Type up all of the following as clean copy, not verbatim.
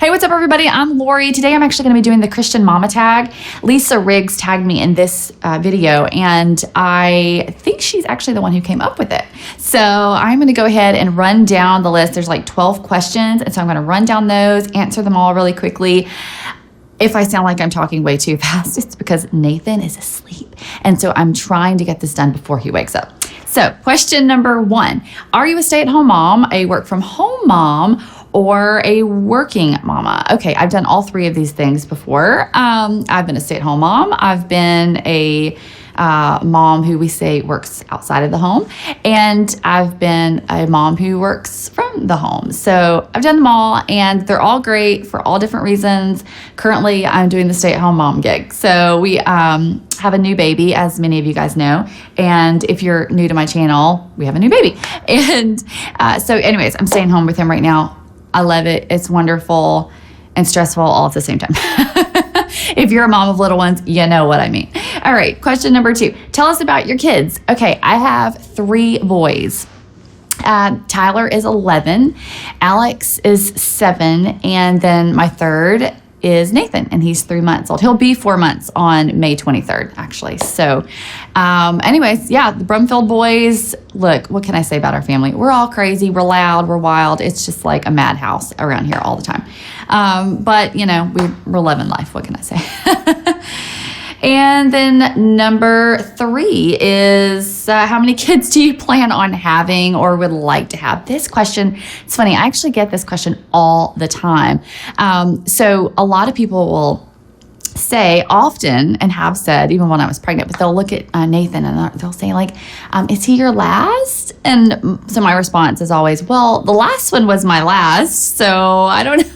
Hey, what's up, everybody? I'm Lori. Today, I'm actually going to be doing the Christian Mama tag. Lisa Riggs tagged me in this video, and I think she's actually the one who came up with it. So I'm going to go ahead and run down the list. There's like 12 questions, and so I'm going to run down those, answer them all really quickly. If I sound like I'm talking way too fast, it's because Nathan is asleep, and so I'm trying to get this done before he wakes up. So question number 1, are you a stay-at-home mom, a work-from-home mom, or a working mama? Okay, I've done all 3 of these things before. I've been a stay-at-home mom. I've been a mom who we say works outside of the home, and I've been a mom who works from the home. So I've done them all, and they're all great for all different reasons. Currently, I'm doing the stay-at-home mom gig. So we have a new baby, as many of you guys know. And if you're new to my channel, we have a new baby. And so anyways, I'm staying home with him right now. I love it. It's wonderful and stressful all at the same time. If you're a mom of little ones, you know what I mean. All right, question number 2. Tell us about your kids. Okay, I have 3 boys. Tyler is 11, Alex is 7, and then my third is Nathan, and he's 3 months old. He'll be 4 months on May 23rd, actually. So anyways, yeah, the Brumfield boys, look, what can I say about our family? We're all crazy, we're loud, we're wild. It's just like a madhouse around here all the time. But, you know, we're loving life. What can I say? And then number 3 is how many kids do you plan on having or would like to have? This question, it's funny, I actually get this question all the time. So a lot of people will say often, and have said even when I was pregnant, but they'll look at Nathan and they'll say like, is he your last? And so my response is always, well, the last one was my last, so I don't know.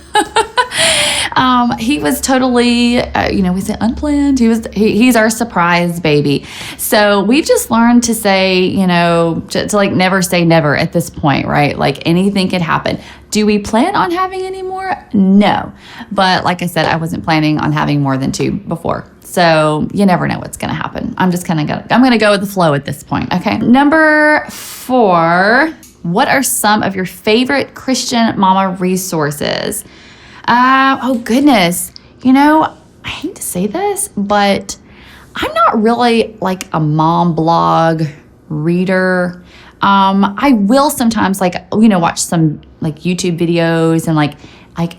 He was totally, we said unplanned. He's our surprise baby. So we've just learned to say, to like never say never at this point, right? Like anything could happen. Do we plan on having any more? No. But like I said, I wasn't planning on having more than 2 before. So you never know what's going to happen. I'm going to go with the flow at this point. Okay. Number 4, what are some of your favorite Christian mama resources? Oh goodness. I hate to say this, but I'm not really like a mom blog reader. I will sometimes watch some like YouTube videos and like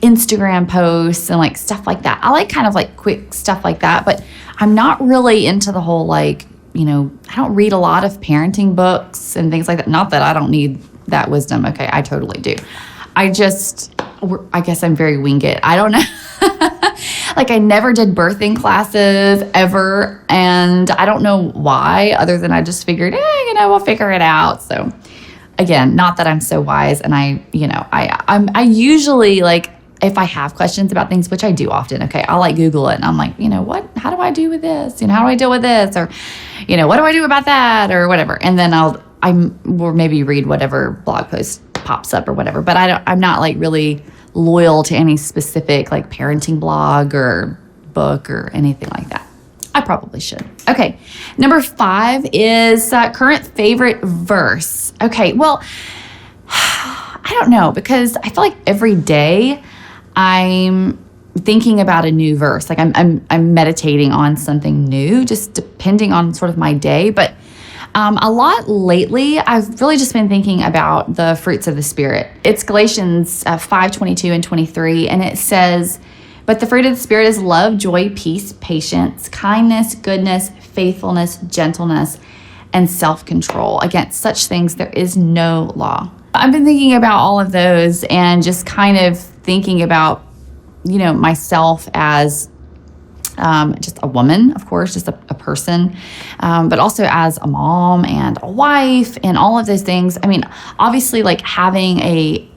Instagram posts and like stuff like that. I like kind of like quick stuff like that, but I'm not really into the whole I don't read a lot of parenting books and things like that. Not that I don't need that wisdom. Okay, I totally do. I guess I'm very wing it. I don't know. Like I never did birthing classes ever. And I don't know why, other than I just figured, we'll figure it out. So again, not that I'm so wise. And I usually like, if I have questions about things, which I do often, okay, I'll Google it and I'm like, how do I do with this? How do I deal with this? Or, what do I do about that? Or whatever. And then or maybe read whatever blog post pops up or whatever. But I'm not really loyal to any specific parenting blog or book or anything like that. I probably should. Okay. Number 5 is current favorite verse. Okay. Well, I don't know, because I feel like every day I'm thinking about a new verse. Like I'm meditating on something new, just depending on sort of my day. But a lot lately, I've really just been thinking about the fruits of the Spirit. It's Galatians 5:22 and 23, and it says, but the fruit of the Spirit is love, joy, peace, patience, kindness, goodness, faithfulness, gentleness, and self-control. Against such things, there is no law. I've been thinking about all of those and just kind of thinking about, myself as just a woman, of course, just a person, but also as a mom and a wife and all of those things. I mean, obviously having a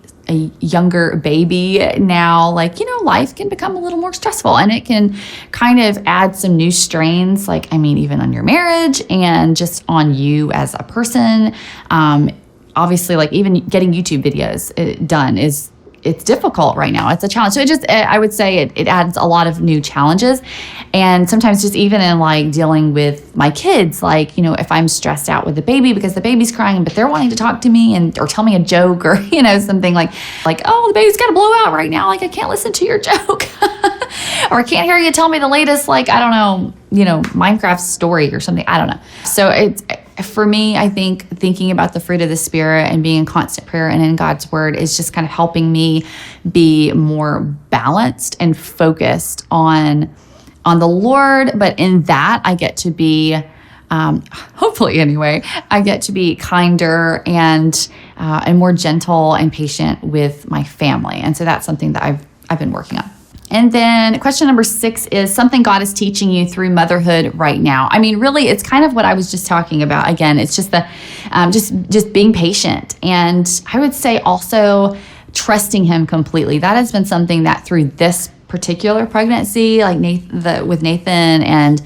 younger baby now, life can become a little more stressful, and it can kind of add some new strains, even on your marriage and just on you as a person. Obviously, even getting YouTube videos done is it's difficult right now. It's a challenge. So I would say it adds a lot of new challenges. And sometimes just even in like dealing with my kids, like, you know, if I'm stressed out with the baby because the baby's crying, but they're wanting to talk to me or tell me a joke or, you know, something like, oh, the baby's got a blowout right now. Like, I can't listen to your joke. Or I can't hear you tell me the latest, like, I don't know, you know, Minecraft story or something. I don't know. So for me, I think thinking about the fruit of the Spirit and being in constant prayer and in God's word is just kind of helping me be more balanced and focused on the Lord. But in that, I get to be, hopefully anyway, I get to be kinder and more gentle and patient with my family. And so that's something that I've been working on. And then question number 6 is something God is teaching you through motherhood right now. I mean, really, it's kind of what I was just talking about. Again, it's just just being patient. And I would say also trusting him completely. That has been something that through this particular pregnancy, like with Nathan and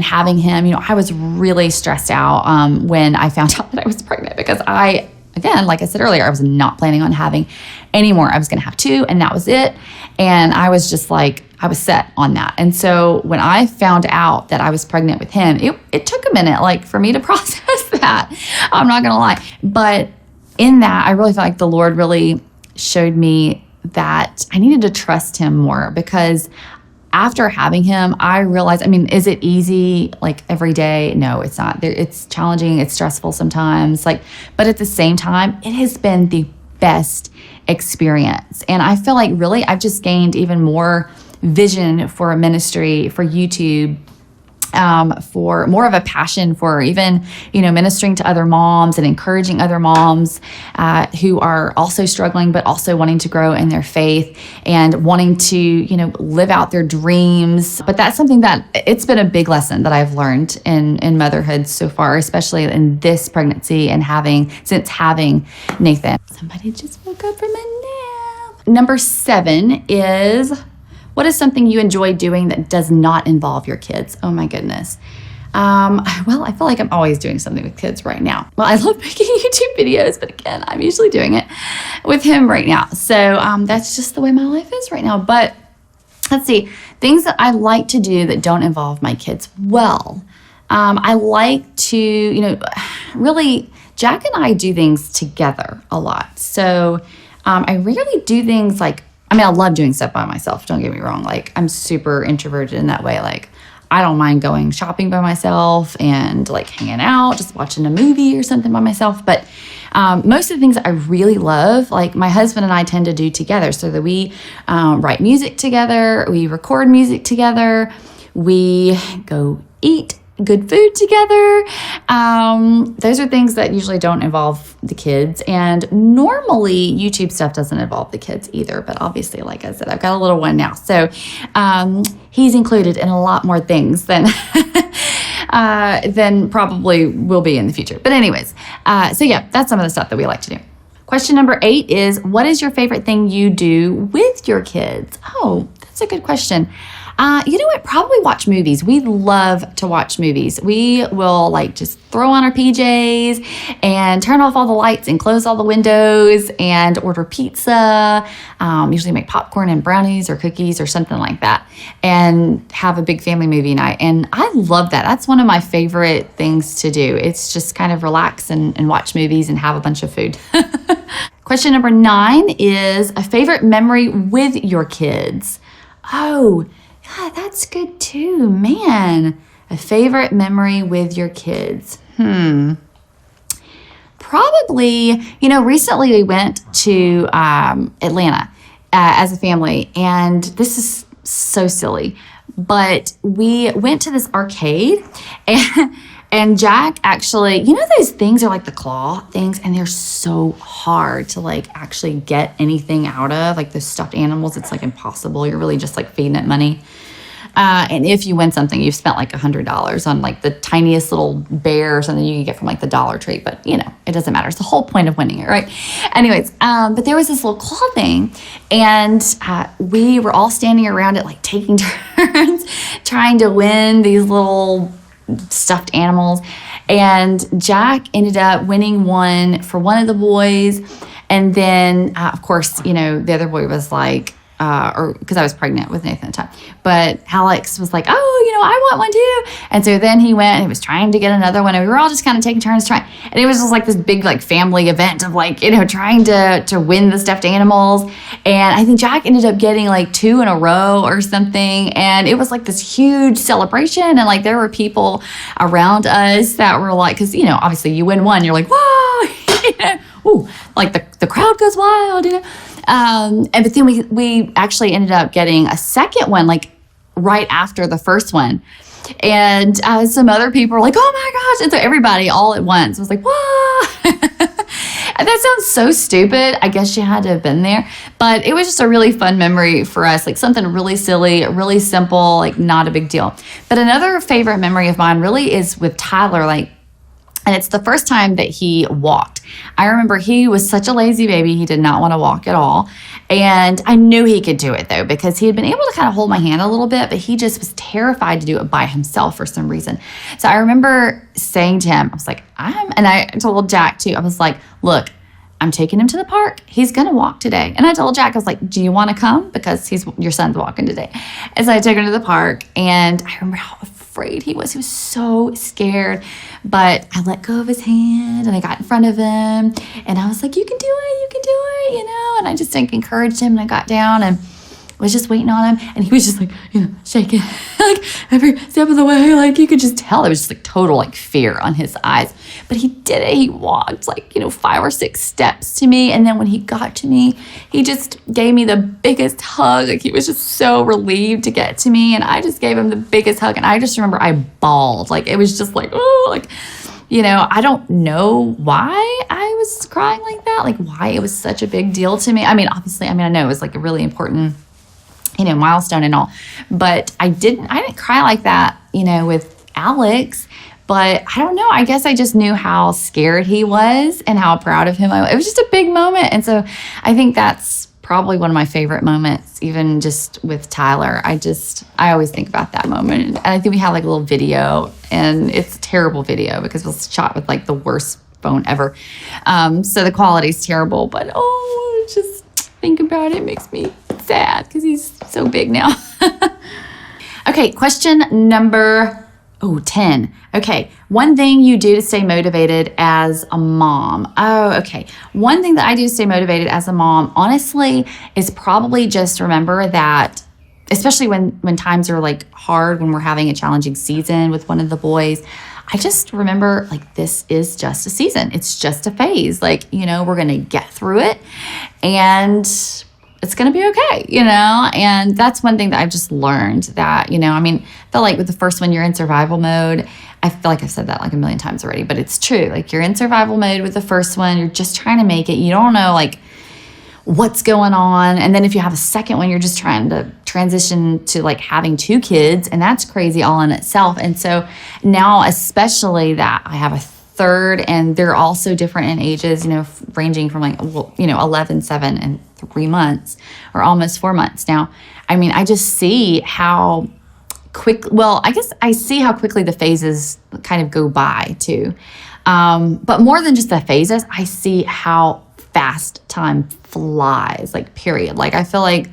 having him, you know, I was really stressed out when I found out that I was pregnant because again, like I said earlier, I was not planning on having any more. I was going to have 2 and that was it. And I was just like, I was set on that. And so when I found out that I was pregnant with him, it took a minute, like, for me to process that. I'm not going to lie. But in that, I really felt like the Lord really showed me that I needed to trust him more, because after having him, I realized, I mean, is it easy like every day? No, it's not. It's challenging. It's stressful sometimes. But at the same time, it has been the best experience. And I feel like really I've just gained even more vision for a ministry, for YouTube, for more of a passion for even, you know, ministering to other moms and encouraging other moms who are also struggling, but also wanting to grow in their faith and wanting to, you know, live out their dreams. But that's something that it's been a big lesson that I've learned in motherhood so far, especially in this pregnancy and since having Nathan. Somebody just woke up from a nap. Number 7 is, what is something you enjoy doing that does not involve your kids? Oh my goodness. Well, I feel like I'm always doing something with kids right now. Well, I love making YouTube videos, but again, I'm usually doing it with him right now. So that's just the way my life is right now. But let's see, things that I like to do that don't involve my kids. Well, I like to, you know, really, Jack and I do things together a lot. So I rarely do things like, I mean, I love doing stuff by myself. Don't get me wrong. Like, I'm super introverted in that way. Like, I don't mind going shopping by myself and like hanging out, just watching a movie or something by myself. But most of the things that I really love, like my husband and I tend to do together, so that we write music together, we record music together, we go eat good food together. Those are things that usually don't involve the kids. And normally YouTube stuff doesn't involve the kids either. But obviously, like I said, I've got a little one now. So he's included in a lot more things than probably will be in the future. But anyways, so yeah, that's some of the stuff that we like to do. Question number 8 is, what is your favorite thing you do with your kids? Oh, that's a good question. You know what? Probably watch movies. We love to watch movies. We will like just throw on our PJs and turn off all the lights and close all the windows and order pizza. Usually make popcorn and brownies or cookies or something like that and have a big family movie night. And I love that. That's one of my favorite things to do. It's just kind of relax and watch movies and have a bunch of food. Question number 9 is a favorite memory with your kids. Oh, yeah, that's good too, man. A favorite memory with your kids. Probably, you know, recently we went to Atlanta as a family, and this is so silly, but we went to this arcade, and Jack actually, you know, those things are like the claw things, and they're so hard to like actually get anything out of, like the stuffed animals. It's like impossible. You're really just like feeding it money. And if you win something, you've spent like $100 on like the tiniest little bear or something you can get from like the Dollar Tree. But, you know, it doesn't matter. It's the whole point of winning it, right? Anyways, but there was this little claw thing, and we were all standing around it, like taking turns trying to win these little stuffed animals. And Jack ended up winning one for one of the boys. And then, of course, the other boy was like, or because I was pregnant with Nathan at the time. But Alex was like, oh, I want one too. And so then he went and he was trying to get another one. And we were all just kind of taking turns trying. And it was just like this big like family event of like, trying to win the stuffed animals. And I think Jack ended up getting like 2 in a row or something. And it was like this huge celebration. And like there were people around us that were like, because, obviously you win one, you're like, whoa, ooh, like the crowd goes wild, but then we actually ended up getting a second one, like right after the first one. And some other people were like, oh my gosh. And so everybody all at once was like, whoa. And that sounds so stupid. I guess you had to have been there. But it was just a really fun memory for us, like something really silly, really simple, like not a big deal. But another favorite memory of mine really is with Tyler, and it's the first time that he walked. I remember he was such a lazy baby. He did not want to walk at all. And I knew he could do it though, because he had been able to kind of hold my hand a little bit, but he just was terrified to do it by himself for some reason. So I remember saying to him, I was like, and I told Jack too, I was like, look, I'm taking him to the park. He's going to walk today. And I told Jack, I was like, do you want to come? Because your son's walking today. And so I took him to the park, and I remember how afraid he was. He was so scared, but I let go of his hand and I got in front of him and I was like, you can do it, and I just encouraged him, and I got down and was just waiting on him, and he was just like, shaking like every step of the way. Like you could just tell it was just like total like fear on his eyes. But he did it. He walked like 5 or 6 steps to me, and then when he got to me, he just gave me the biggest hug. Like he was just so relieved to get to me, and I just gave him the biggest hug. And I just remember I bawled. Like it was just like, oh, like I don't know why I was crying like that, like why it was such a big deal to me. I mean, obviously, I know it was like a really important milestone and all, but I didn't cry like that, with Alex. But I don't know, I guess I just knew how scared he was and how proud of him I was. It was just a big moment. And so I think that's probably one of my favorite moments, even just with Tyler. I always think about that moment. And I think we have like a little video, and it's a terrible video because it was shot with like the worst phone ever. So the quality's terrible, but just think about it makes me sad because he's so big now. Okay, question number 10. Okay, one thing you do to stay motivated as a mom. Okay. One thing that I do to stay motivated as a mom, honestly, is probably just remember that, especially when times are like hard, when we're having a challenging season with one of the boys, I just remember like this is just a season. It's just a phase. Like, we're going to get through it, and it's going to be okay, and that's one thing that I've just learned that, I feel like with the first one, you're in survival mode. I feel like I've said that like a million times already, but it's true. Like you're in survival mode with the first one. You're just trying to make it. You don't know like what's going on. And then if you have a second one, you're just trying to transition to like having 2 kids, and that's crazy all in itself. And so now, especially that I have a third, and they're also different in ages, ranging from like, 11, 7, and 3 months, or almost 4 months now. I just see how I see how quickly the phases kind of go by too. But more than just the phases, I see how fast time flies, like period. Like I feel like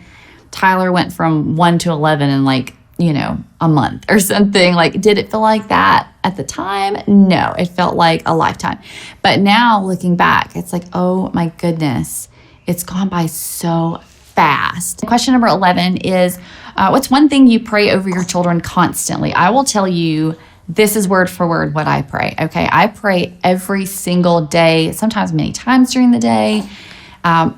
Tyler went from 1 to 11 in like, a month or something. Like, did it feel like that at the time? No, it felt like a lifetime. But now looking back, it's like, oh my goodness, it's gone by so fast. Question number 11 is, what's one thing you pray over your children constantly? I will tell you, this is word for word what I pray. Okay. I pray every single day, sometimes many times during the day,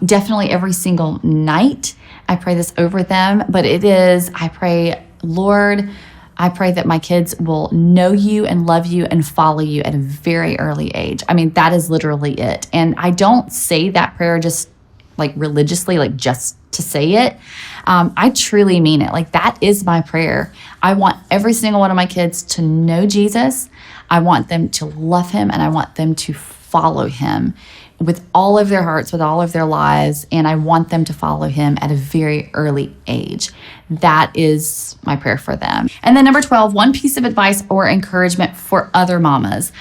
definitely every single night. I pray this over them, but I pray, Lord, I pray that my kids will know you and love you and follow you at a very early age. That is literally it. And I don't say that prayer just like religiously, like just to say it. I truly mean it. Like that is my prayer. I want every single one of my kids to know Jesus. I want them to love him, and I want them to follow him with all of their hearts, with all of their lives. And I want them to follow him at a very early age. That is my prayer for them. And then number 12, one piece of advice or encouragement for other mamas.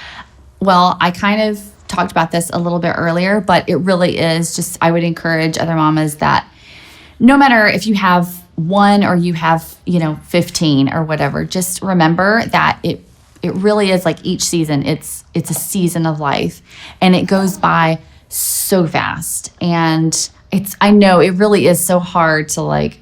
Well, I kind of talked about this a little bit earlier, but it really is just, I would encourage other mamas that no matter if you have one or you have, 15 or whatever, just remember that it really is like each season, it's a season of life, and it goes by so fast. And I know it really is so hard to like,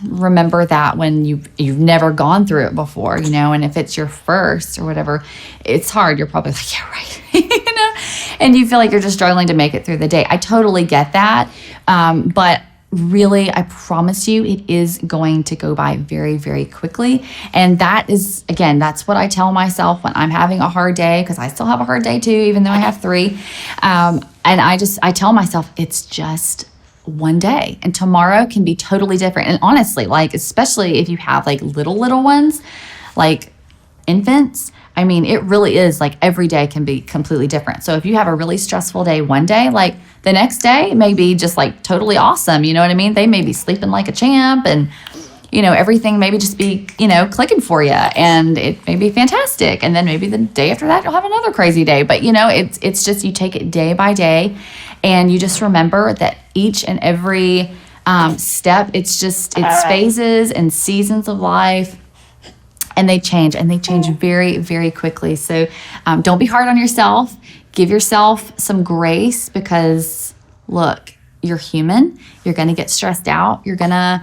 remember that when you've never gone through it before, and if it's your first or whatever, it's hard. You're probably like, yeah, right. And you feel like you're just struggling to make it through the day. I totally get that. But really, I promise you, it is going to go by very, very quickly. And that is, again, that's what I tell myself when I'm having a hard day, because I still have a hard day too, even though I have 3. And I tell myself it's just one day, and tomorrow can be totally different. And honestly, like, especially if you have like little ones, like infants, I mean, it really is like every day can be completely different. So if you have a really stressful day one day, like the next day may be just like totally awesome. You know what I mean? They may be sleeping like a champ, and everything maybe just be, clicking for you, and it may be fantastic. And then maybe the day after that, you'll have another crazy day. But, it's just, you take it day by day, and you just remember that each and every step, it's phases and seasons of life, and they change very, very quickly. So don't be hard on yourself. Give yourself some grace, because look, you're human. You're going to get stressed out. You're going to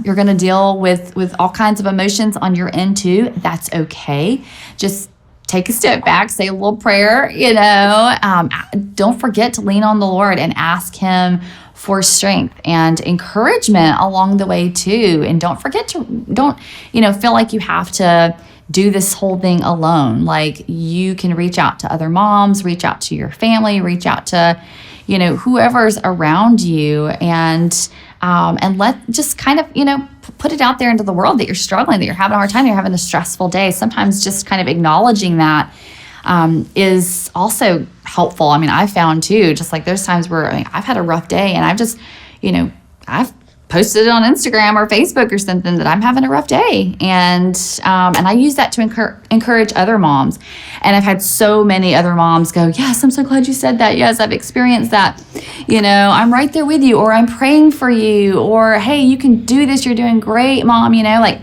you're going to deal with all kinds of emotions on your end too. That's okay. Just take a step back, say a little prayer, don't forget to lean on the Lord and ask him for strength and encouragement along the way too. And don't feel like you have to do this whole thing alone. Like, you can reach out to other moms, reach out to your family, reach out to, whoever's around you, and let just kind of, put it out there into the world that you're struggling, that you're having a hard time, you're having a stressful day. Sometimes just kind of acknowledging that is also helpful. I mean, I found too, just like there's times where I've had a rough day, and I've just, I've posted it on Instagram or Facebook or something that I'm having a rough day. And I use that to encourage other moms. And I've had so many other moms go, yes, I'm so glad you said that. Yes, I've experienced that. I'm right there with you, or I'm praying for you, or, hey, you can do this. You're doing great, Mom. Like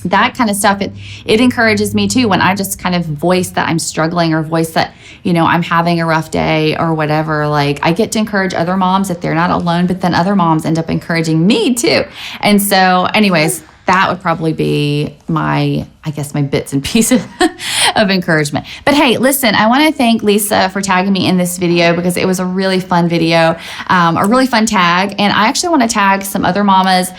that kind of stuff. It encourages me too, when I just kind of voice that I'm struggling, or voice that, I'm having a rough day or whatever. Like, I get to encourage other moms that they're not alone, but then other moms end up encouraging me too. And so anyways, that would probably be my bits and pieces of encouragement. But hey, listen, I want to thank Lisa for tagging me in this video, because it was a really fun video, a really fun tag. And I actually want to tag some other mamas,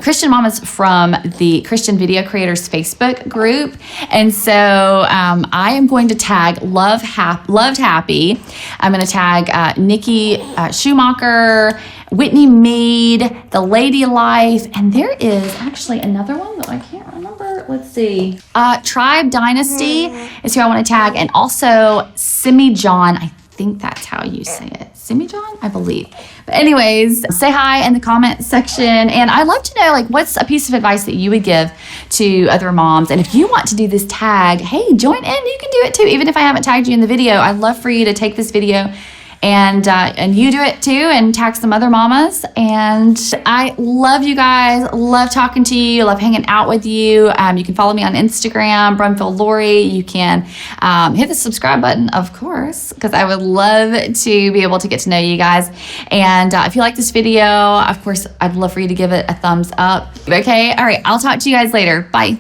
Christian mamas from the Christian Video Creators Facebook group. And so I am going to tag Loved Happy. I'm going to tag Nikki Schumacher, Whitney Mead, The Lady Life, and there is actually another one that I can't remember. Let's see. Tribe Dynasty is who I want to tag, and also Simi John. I think that's how you say it. Simi John, I believe. But anyways, say hi in the comment section, and I'd love to know, like, what's a piece of advice that you would give to other moms? And if you want to do this tag, hey, join in. You can do it too, even if I haven't tagged you in the video. I'd love for you to take this video and you do it too, and tag some other mamas. And I love you guys, love talking to you, love hanging out with you. You can follow me on Instagram, Brumfield Lori. You can hit the subscribe button, of course, because I would love to be able to get to know you guys. And if you like this video, of course, I'd love for you to give it a thumbs up. Okay, all right, I'll talk to you guys later. Bye.